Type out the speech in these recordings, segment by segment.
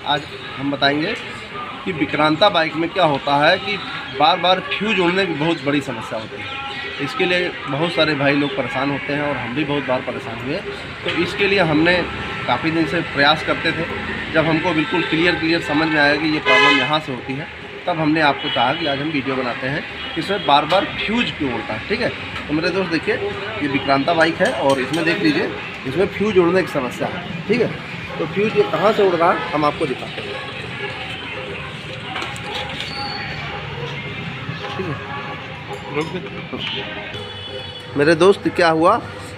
आज हम बताएंगे कि विक्रांता बाइक में क्या होता है कि बार बार फ्यूज उड़ने की बहुत बड़ी समस्या होती है। इसके लिए बहुत सारे भाई लोग परेशान होते हैं और हम भी बहुत बार परेशान हुए। तो इसके लिए हमने काफ़ी दिन से प्रयास करते थे। जब हमको बिल्कुल क्लियर समझ में आया कि ये प्रॉब्लम यहाँ से होती है, तब हमने आपको कहा कि आज हम वीडियो बनाते हैं कि इसमें बार बार फ्यूज क्यों उड़ता है। ठीक है, तो मेरे दोस्त देखिए, ये विक्रांता बाइक है और इसमें देख लीजिए, इसमें फ्यूज उड़ने की समस्या है। ठीक है, तो फ्यूज ये कहाँ से उड़ रहा है हम आपको दिखाते हैं। ठीक है, मेरे दोस्त क्या हुआ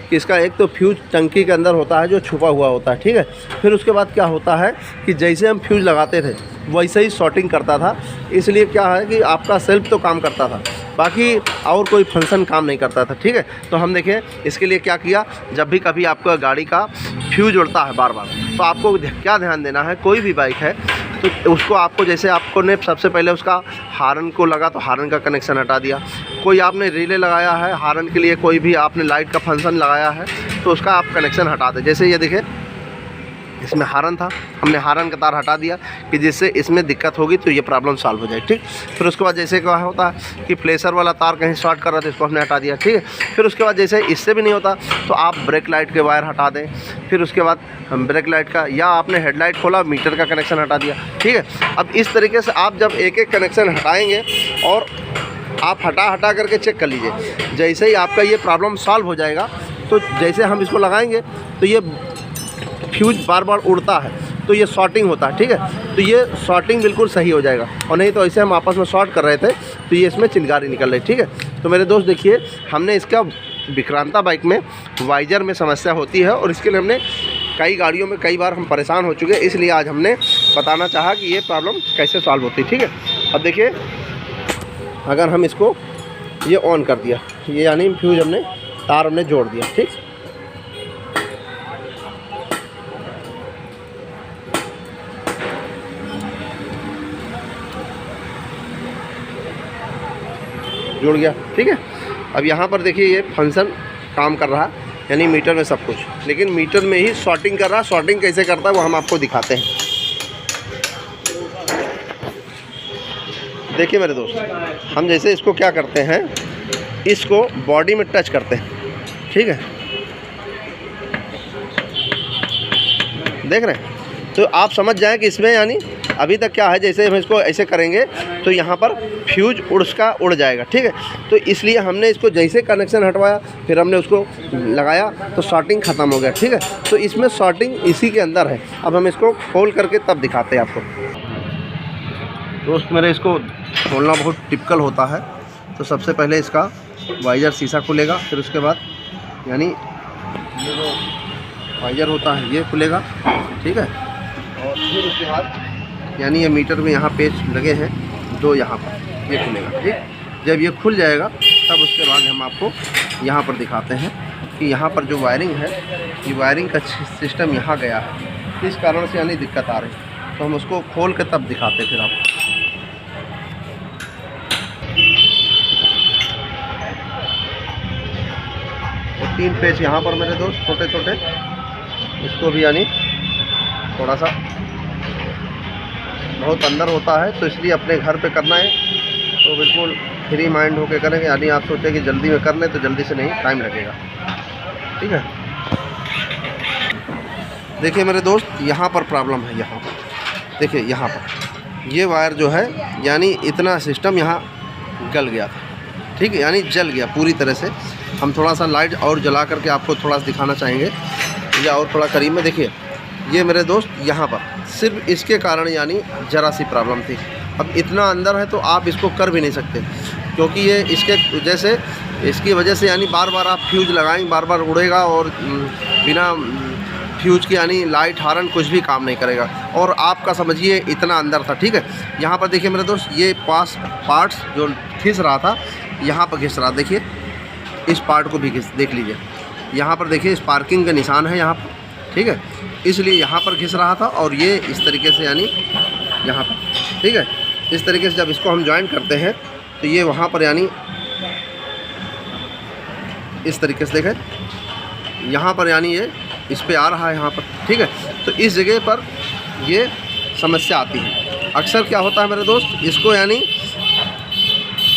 कि इसका एक तो फ्यूज टंकी के अंदर होता है जो छुपा हुआ होता है। ठीक है, फिर उसके बाद क्या होता है कि जैसे हम फ्यूज लगाते थे वैसे ही शॉर्टिंग करता था। इसलिए क्या है कि आपका सेल्फ तो काम करता था, बाकी और कोई फंक्शन काम नहीं करता था। ठीक है, तो हम देखें इसके लिए क्या किया, जब भी कभी आपका गाड़ी का फ्यूज उड़ता है बार बार, तो आपको क्या ध्यान देना है, कोई भी बाइक है तो उसको आपको, जैसे आपको ने सबसे पहले उसका हार्न को लगा तो हार्न का कनेक्शन हटा दिया। कोई आपने रिले लगाया है हार्न के लिए, कोई भी आपने लाइट का फंक्शन लगाया है तो उसका आप कनेक्शन हटा दें। जैसे ये देखिए, इसमें हार्न था, हमने हार्न का तार हटा दिया कि जिससे इसमें दिक्कत होगी तो ये प्रॉब्लम सॉल्व हो जाए। ठीक, फिर उसके बाद जैसे क्या होता है कि प्लेसर वाला तार कहीं शॉर्ट कर रहा था, इसको हमने हटा दिया। ठीक है, फिर उसके बाद जैसे इससे भी नहीं होता तो आप ब्रेक लाइट के वायर हटा दें। फिर उसके बाद हम ब्रेक लाइट का, या आपने हेडलाइट खोला, मीटर का कनेक्शन हटा दिया। ठीक है, अब इस तरीके से आप जब एक एक कनेक्शन हटाएँगे और आप हटा करके चेक कर लीजिए, जैसे ही आपका ये प्रॉब्लम सॉल्व हो जाएगा तो जैसे हम इसको लगाएंगे तो ये फ्यूज बार बार उड़ता है तो ये शॉर्टिंग होता है। ठीक है, तो ये शॉर्टिंग बिल्कुल सही हो जाएगा, और नहीं तो ऐसे हम आपस में शॉर्ट कर रहे थे तो ये इसमें चिंगारी निकल रही। ठीक है, तो मेरे दोस्त देखिए, हमने इसका विक्रांता बाइक में वाइजर में समस्या होती है और इसके लिए हमने कई गाड़ियों में कई बार हम परेशान हो चुके हैं, इसलिए आज हमने बताना चाहा कि ये प्रॉब्लम कैसे सॉल्व होती है। ठीक है, अब देखिए, अगर हम इसको ये ऑन कर दिया, ये यानी फ्यूज हमने तार हमने जोड़ दिया। ठीक, जुड़ गया। ठीक है, अब यहाँ पर देखिए ये फंक्शन काम कर रहा है, यानी मीटर में सब कुछ, लेकिन मीटर में ही शॉर्टिंग कर रहा है। शॉर्टिंग कैसे करता है वो हम आपको दिखाते हैं। देखिए मेरे दोस्त, हम जैसे इसको क्या करते हैं, इसको बॉडी में टच करते हैं। ठीक है, देख रहे हैं, तो आप समझ जाएं कि इसमें यानी अभी तक क्या है, जैसे हम इसको ऐसे करेंगे तो यहाँ पर फ्यूज उड़ जाएगा। ठीक है, तो इसलिए हमने इसको जैसे कनेक्शन हटवाया, फिर हमने उसको लगाया तो शॉर्टिंग ख़त्म हो गया। ठीक है, तो इसमें शॉर्टिंग इसी के अंदर है। अब हम इसको खोल करके तब दिखाते हैं आपको। दोस्त मेरे, इसको खोलना बहुत टिपिकल होता है। तो सबसे पहले इसका वाइजर शीशा खुलेगा, फिर उसके बाद यानी ये जो वाइजर होता है ये खुलेगा। ठीक है, और फिर उसके बाद यानी ये मीटर में यहाँ पेच लगे हैं दो, यहाँ पर ये खुलेगा। ठीक, जब ये खुल जाएगा तब उसके बाद हम आपको यहाँ पर दिखाते हैं कि यहाँ पर जो वायरिंग है, ये वायरिंग का सिस्टम यहाँ गया है, इस कारण से यानी दिक्कत आ रही है। तो हम उसको खोल के तब दिखाते हैं फिर आपको। तो 3 पेच यहाँ पर मेरे दोस्त छोटे छोटे, इसको भी यानी थोड़ा सा बहुत अंदर होता है, तो इसलिए अपने घर पे करना है तो बिल्कुल फ्री माइंड होके करेंगे। यानी आप सोचें कि जल्दी में कर लें तो जल्दी से नहीं, टाइम लगेगा। ठीक है, देखिए मेरे दोस्त, यहाँ पर प्रॉब्लम है। यहाँ पर देखिए, यहाँ पर ये वायर जो है यानी इतना सिस्टम यहाँ गल गया था। ठीक है, यानी जल गया पूरी तरह से। हम थोड़ा सा लाइट और जला करके आपको थोड़ा सा दिखाना चाहेंगे, या और थोड़ा करीब में देखिए। ये मेरे दोस्त यहाँ पर सिर्फ इसके कारण यानी ज़रा सी प्रॉब्लम थी। अब इतना अंदर है तो आप इसको कर भी नहीं सकते, क्योंकि ये इसकी वजह से यानी बार बार आप फ्यूज लगाएंगे, बार बार उड़ेगा और बिना फ्यूज की यानी लाइट हार्न कुछ भी काम नहीं करेगा। और आपका समझिए इतना अंदर था। ठीक है, यहाँ पर देखिए मेरे दोस्त, ये पार्ट्स जो घिस रहा था यहाँ पर घिस रहा, देखिए इस पार्ट को भी देख लीजिए, यहाँ पर देखिए स्पार्किंग का निशान है यहाँ पर। ठीक है, इसलिए यहाँ पर घिस रहा था और ये इस तरीके से यानी यहाँ पर। ठीक है, इस तरीके से जब इसको हम ज्वाइन करते हैं तो ये वहाँ पर यानी इस तरीके से देखें, यहाँ पर यानी ये इस पे आ रहा है यहाँ पर। ठीक है, तो इस जगह पर ये समस्या आती है। अक्सर क्या होता है मेरे दोस्त, इसको यानी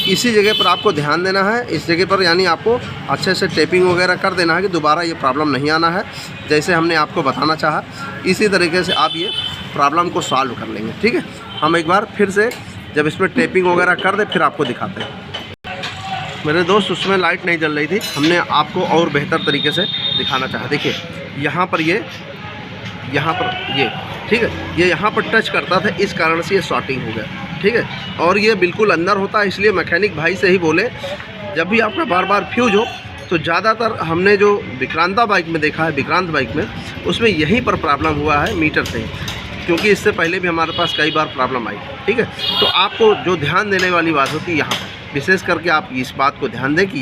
इसी जगह पर आपको ध्यान देना है, इस जगह पर यानी आपको अच्छे से टेपिंग वगैरह कर देना है कि दोबारा ये प्रॉब्लम नहीं आना है। जैसे हमने आपको बताना चाहा, इसी तरीके से आप ये प्रॉब्लम को सॉल्व कर लेंगे। ठीक है, हम एक बार फिर से जब इसमें टेपिंग वगैरह कर दे फिर आपको दिखाते हैं। मेरे दोस्त उसमें लाइट नहीं जल रही थी, हमने आपको और बेहतर तरीके से दिखाना चाहा। देखिए यहाँ पर ये ठीक है, ये यहाँ पर टच करता था, इस कारण से ये शॉर्टिंग हो गया। ठीक है, और ये बिल्कुल अंदर होता है, इसलिए मैकेनिक भाई से ही बोले जब भी आपका बार बार फ्यूज हो तो ज़्यादातर हमने जो विक्रांता बाइक में देखा है, विक्रांत बाइक में, उसमें यहीं पर प्रॉब्लम हुआ है मीटर से, क्योंकि इससे पहले भी हमारे पास कई बार प्रॉब्लम आई। ठीक है, तो आपको जो ध्यान देने वाली बात होती है यहाँ पर, विशेष करके आप इस बात को ध्यान दें कि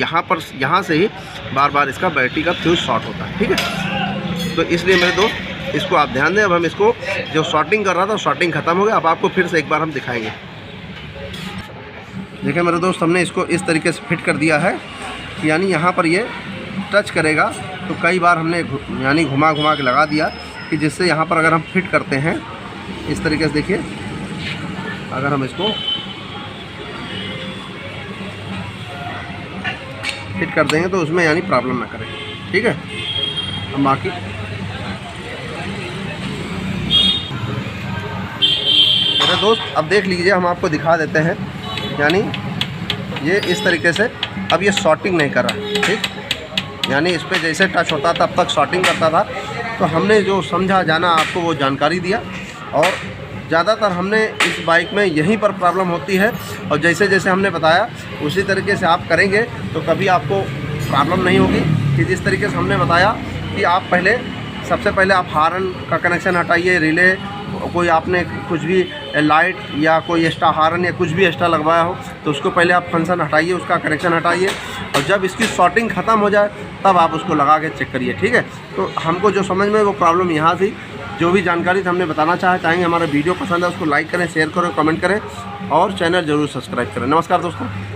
यहाँ से ही बार बार इसका बैटरी का फ्यूज शॉर्ट होता है। ठीक है, तो इसलिए मेरे दोस्त इसको आप ध्यान दें। अब हम इसको जो शॉर्टिंग कर रहा था, शॉर्टिंग ख़त्म हो गया। अब आपको फिर से एक बार हम दिखाएंगे। देखिए मेरे दोस्त, हमने इसको इस तरीके से फिट कर दिया है, यानी यहाँ पर ये टच करेगा। तो कई बार हमने यानी घुमा के लगा दिया कि जिससे यहाँ पर अगर हम फिट करते हैं इस तरीके से, देखिए अगर हम इसको फिट कर देंगे तो उसमें यानी प्रॉब्लम ना करे। ठीक है, अब बाकी मेरे दोस्त अब देख लीजिए, हम आपको दिखा देते हैं। यानी ये इस तरीके से अब ये शॉर्टिंग नहीं कर रहा। ठीक, यानी इस पर जैसे टच होता था तब तक शॉर्टिंग करता था। तो हमने जो समझा जाना आपको वो जानकारी दिया, और ज़्यादातर हमने इस बाइक में यहीं पर प्रॉब्लम होती है। और जैसे जैसे हमने बताया उसी तरीके से आप करेंगे तो कभी आपको प्रॉब्लम नहीं होगी। कि जिस तरीके से हमने बताया कि आप सबसे पहले आप हार्न का कनेक्शन हटाइए, रिले, कोई आपने कुछ भी लाइट या कोई एक्स्ट्रा हार्न या कुछ भी एक्स्ट्रा लगवाया हो तो उसको पहले आप फंक्शन हटाइए, उसका कनेक्शन हटाइए, और जब इसकी शॉर्टिंग ख़त्म हो जाए तब आप उसको लगा के चेक करिए। ठीक है, तो हमको जो समझ में वो प्रॉब्लम यहाँ थी, जो भी जानकारी हमने बताना चाहेंगे। हमारा वीडियो पसंद है उसको लाइक करें, शेयर करें, कमेंट करें और चैनल ज़रूर सब्सक्राइब करें। नमस्कार दोस्तों।